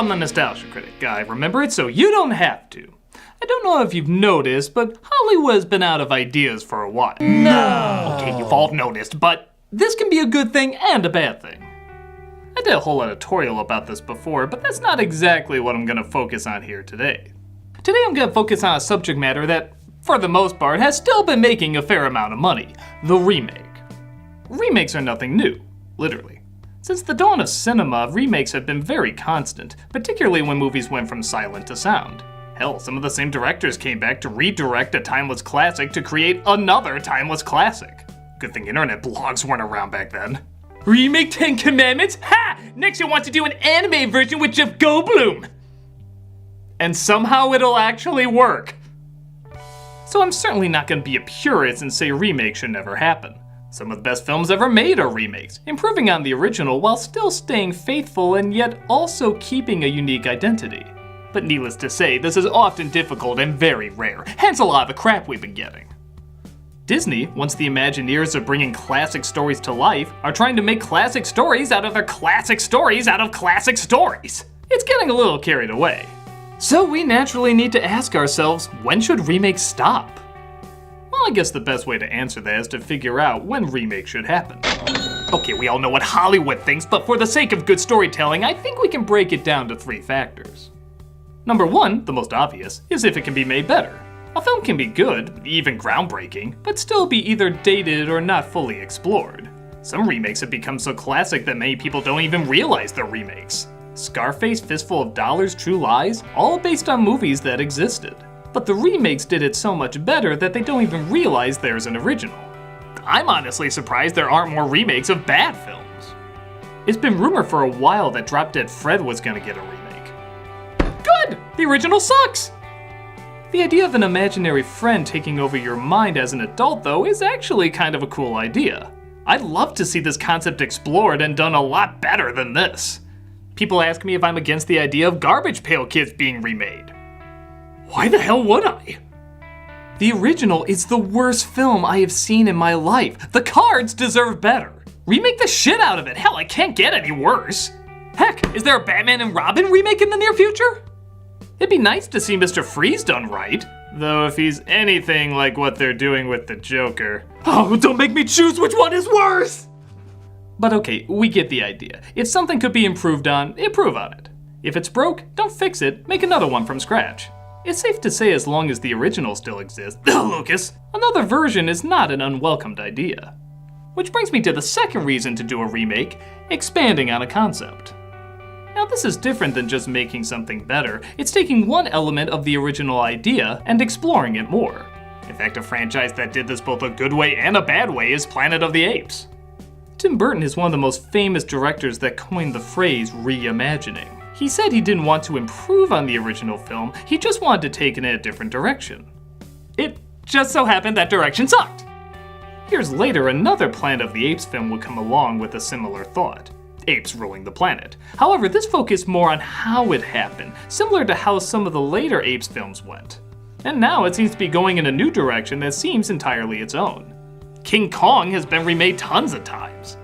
I'm the Nostalgia Critic. I remember it so you don't have to. I don't know if you've noticed, but Hollywood's been out of ideas for a while. No! Okay, you've all noticed, but this can be a good thing and a bad thing. I did a whole editorial about this before, but that's not exactly what I'm gonna focus on here today. Today I'm gonna focus on a subject matter that, for the most part, has still been making a fair amount of money: the remake. Remakes are nothing new, literally. Since the dawn of cinema, remakes have been very constant, particularly when movies went from silent to sound. Hell, some of the same directors came back to redirect a timeless classic to create another timeless classic. Good thing internet blogs weren't around back then. Remake 10 Commandments? Ha! Next you want to do an anime version with Jeff Goldblum! And somehow it'll actually work. So I'm certainly not gonna be a purist and say remakes should never happen. Some of the best films ever made are remakes, improving on the original while still staying faithful and yet also keeping a unique identity. But needless to say, this is often difficult and very rare, hence a lot of the crap we've been getting. Disney, once the Imagineers of bringing classic stories to life, are trying to make classic stories out of their classic stories out of classic stories. It's getting a little carried away. So we naturally need to ask ourselves, when should remakes stop? Well, I guess the best way to answer that is to figure out when remakes should happen. Okay, we all know what Hollywood thinks, but for the sake of good storytelling, I think we can break it down to 3 factors. Number 1, the most obvious, is if it can be made better. A film can be good, even groundbreaking, but still be either dated or not fully explored. Some remakes have become so classic that many people don't even realize they're remakes. Scarface, Fistful of Dollars, True Lies, all based on movies that existed. But the remakes did it so much better that they don't even realize there's an original. I'm honestly surprised there aren't more remakes of bad films. It's been rumored for a while that Drop Dead Fred was gonna get a remake. Good! The original sucks! The idea of an imaginary friend taking over your mind as an adult, though, is actually kind of a cool idea. I'd love to see this concept explored and done a lot better than this. People ask me if I'm against the idea of Garbage Pail Kids being remade. Why the hell would I? The original is the worst film I have seen in my life. The cards deserve better. Remake the shit out of it. Hell, it can't get any worse. Heck, is there a Batman and Robin remake in the near future? It'd be nice to see Mr. Freeze done right. Though if he's anything like what they're doing with the Joker. Oh, don't make me choose which one is worse! But okay, we get the idea. If something could be improved on, improve on it. If it's broke, don't fix it, make another one from scratch. It's safe to say as long as the original still exists, Lucas, another version is not an unwelcomed idea. Which brings me to the second reason to do a remake, expanding on a concept. Now this is different than just making something better, it's taking one element of the original idea and exploring it more. In fact, a franchise that did this both a good way and a bad way is Planet of the Apes. Tim Burton is one of the most famous directors that coined the phrase reimagining. He said he didn't want to improve on the original film, he just wanted to take it in a different direction. It just so happened that direction sucked. Years later, another Planet of the Apes film would come along with a similar thought. Apes ruling the planet. However, this focused more on how it happened, similar to how some of the later Apes films went. And now it seems to be going in a new direction that seems entirely its own. King Kong has been remade tons of times.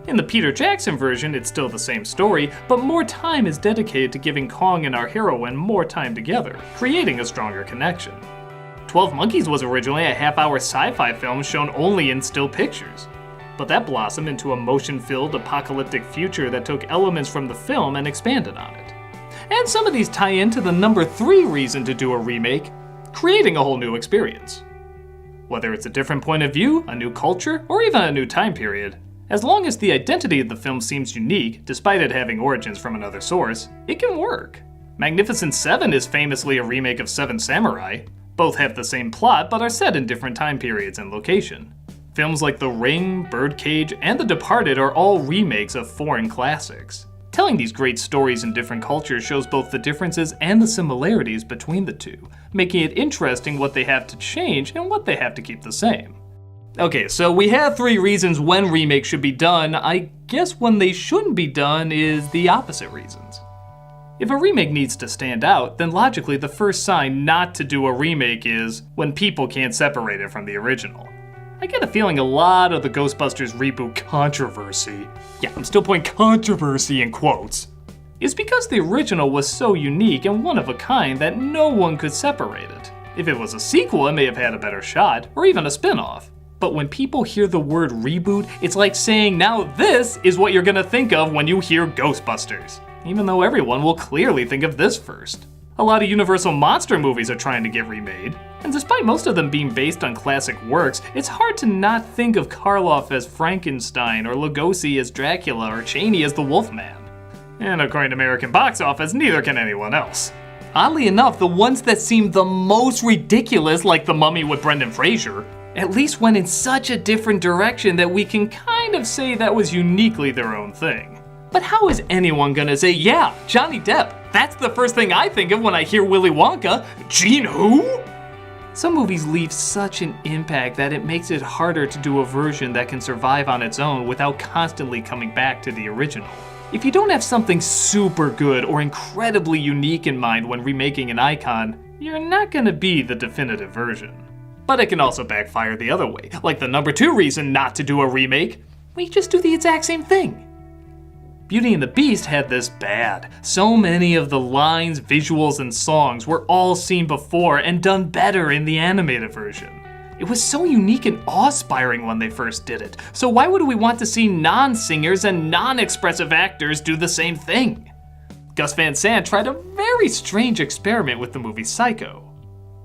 In the Peter Jackson version, it's still the same story, but more time is dedicated to giving Kong and our heroine more time together, creating a stronger connection. 12 Monkeys was originally a half-hour sci-fi film shown only in still pictures. But that blossomed into a motion-filled, apocalyptic future that took elements from the film and expanded on it. And some of these tie into the number 3 reason to do a remake, creating a whole new experience. Whether it's a different point of view, a new culture, or even a new time period, as long as the identity of the film seems unique, despite it having origins from another source, it can work. Magnificent Seven is famously a remake of Seven Samurai. Both have the same plot, but are set in different time periods and location. Films like The Ring, Birdcage, and The Departed are all remakes of foreign classics. Telling these great stories in different cultures shows both the differences and the similarities between the two, making it interesting what they have to change and what they have to keep the same. Okay, so we have 3 reasons when remakes should be done. I guess when they shouldn't be done is the opposite reasons. If a remake needs to stand out, then logically the first sign not to do a remake is when people can't separate it from the original. I get a feeling a lot of the Ghostbusters reboot controversy, yeah, I'm still putting controversy in quotes, is because the original was so unique and one of a kind that no one could separate it. If it was a sequel, it may have had a better shot, or even a spin-off. But when people hear the word reboot, it's like saying, now this is what you're gonna think of when you hear Ghostbusters. Even though everyone will clearly think of this first. A lot of Universal monster movies are trying to get remade, and despite most of them being based on classic works, it's hard to not think of Karloff as Frankenstein, or Lugosi as Dracula, or Chaney as the Wolfman. And according to American box office, neither can anyone else. Oddly enough, the ones that seem the most ridiculous, like The Mummy with Brendan Fraser, at least went in such a different direction that we can kind of say that was uniquely their own thing. But how is anyone gonna say, yeah, Johnny Depp? That's the first thing I think of when I hear Willy Wonka. Gene who? Some movies leave such an impact that it makes it harder to do a version that can survive on its own without constantly coming back to the original. If you don't have something super good or incredibly unique in mind when remaking an icon, you're not gonna be the definitive version. But it can also backfire the other way, like the number 2 reason not to do a remake. We just do the exact same thing. Beauty and the Beast had this bad. So many of the lines, visuals, and songs were all seen before and done better in the animated version. It was so unique and awe-inspiring when they first did it, so why would we want to see non-singers and non-expressive actors do the same thing? Gus Van Sant tried a very strange experiment with the movie Psycho,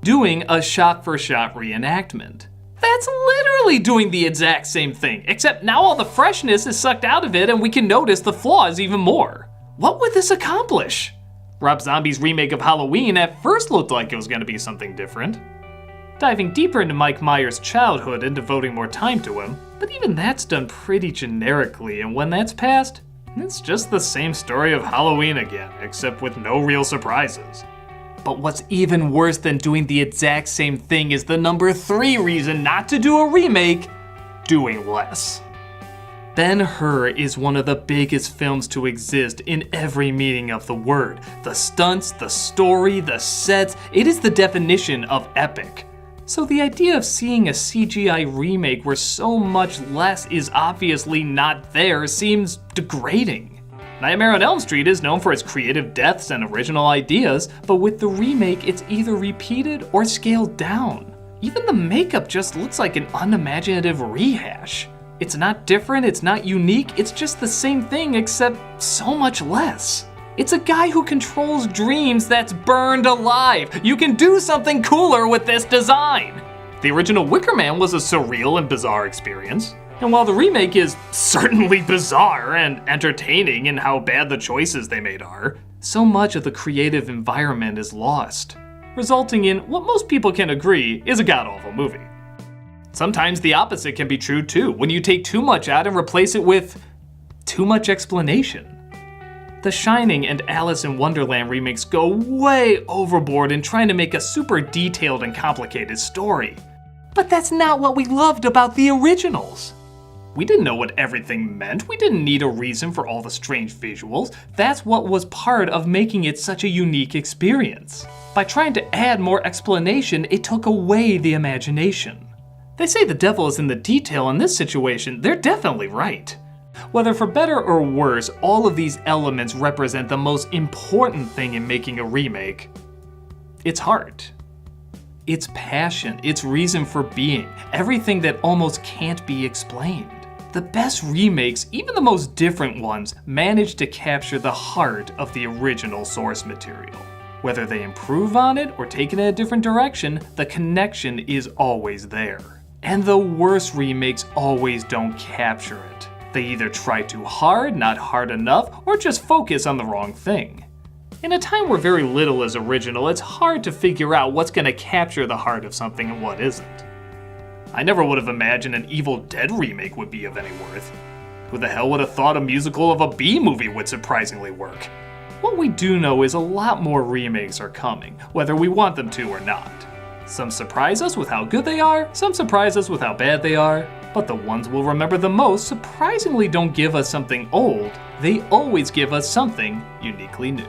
doing a shot-for-shot reenactment. That's literally doing the exact same thing, except now all the freshness is sucked out of it and we can notice the flaws even more. What would this accomplish? Rob Zombie's remake of Halloween at first looked like it was going to be something different, diving deeper into Mike Myers' childhood and devoting more time to him, but even that's done pretty generically, and when that's passed, it's just the same story of Halloween again, except with no real surprises. But what's even worse than doing the exact same thing is the number 3 reason not to do a remake: doing less. Ben-Hur is one of the biggest films to exist in every meaning of the word. The stunts, the story, the sets, it is the definition of epic. So the idea of seeing a CGI remake where so much less is obviously not there seems degrading. Nightmare on Elm Street is known for its creative depths and original ideas, but with the remake it's either repeated or scaled down. Even the makeup just looks like an unimaginative rehash. It's not different, it's not unique, it's just the same thing except so much less. It's a guy who controls dreams that's burned alive. You can do something cooler with this design. The original Wicker Man was a surreal and bizarre experience. And while the remake is certainly bizarre and entertaining in how bad the choices they made are, so much of the creative environment is lost, resulting in what most people can agree is a god-awful movie. Sometimes the opposite can be true too, when you take too much out and replace it with too much explanation. The Shining and Alice in Wonderland remakes go way overboard in trying to make a super detailed and complicated story. But that's not what we loved about the originals. We didn't know what everything meant, we didn't need a reason for all the strange visuals. That's what was part of making it such a unique experience. By trying to add more explanation, it took away the imagination. They say the devil is in the detail in this situation, they're definitely right. Whether for better or worse, all of these elements represent the most important thing in making a remake. It's heart. It's passion, it's reason for being, everything that almost can't be explained. The best remakes, even the most different ones, manage to capture the heart of the original source material. Whether they improve on it or take it in a different direction, the connection is always there. And the worst remakes always don't capture it. They either try too hard, not hard enough, or just focus on the wrong thing. In a time where very little is original, it's hard to figure out what's going to capture the heart of something and what isn't. I never would have imagined an Evil Dead remake would be of any worth. Who the hell would have thought a musical of a B-movie would surprisingly work? What we do know is a lot more remakes are coming, whether we want them to or not. Some surprise us with how good they are, some surprise us with how bad they are, but the ones we'll remember the most surprisingly don't give us something old, they always give us something uniquely new.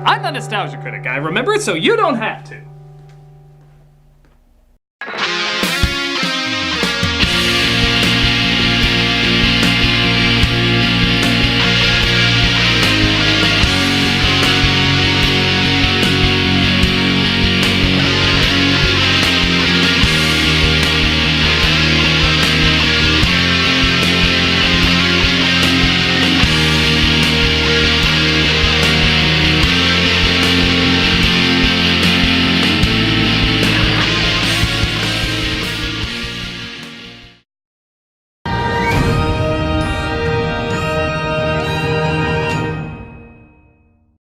I'm the Nostalgia Critic, I remember it so you don't have to.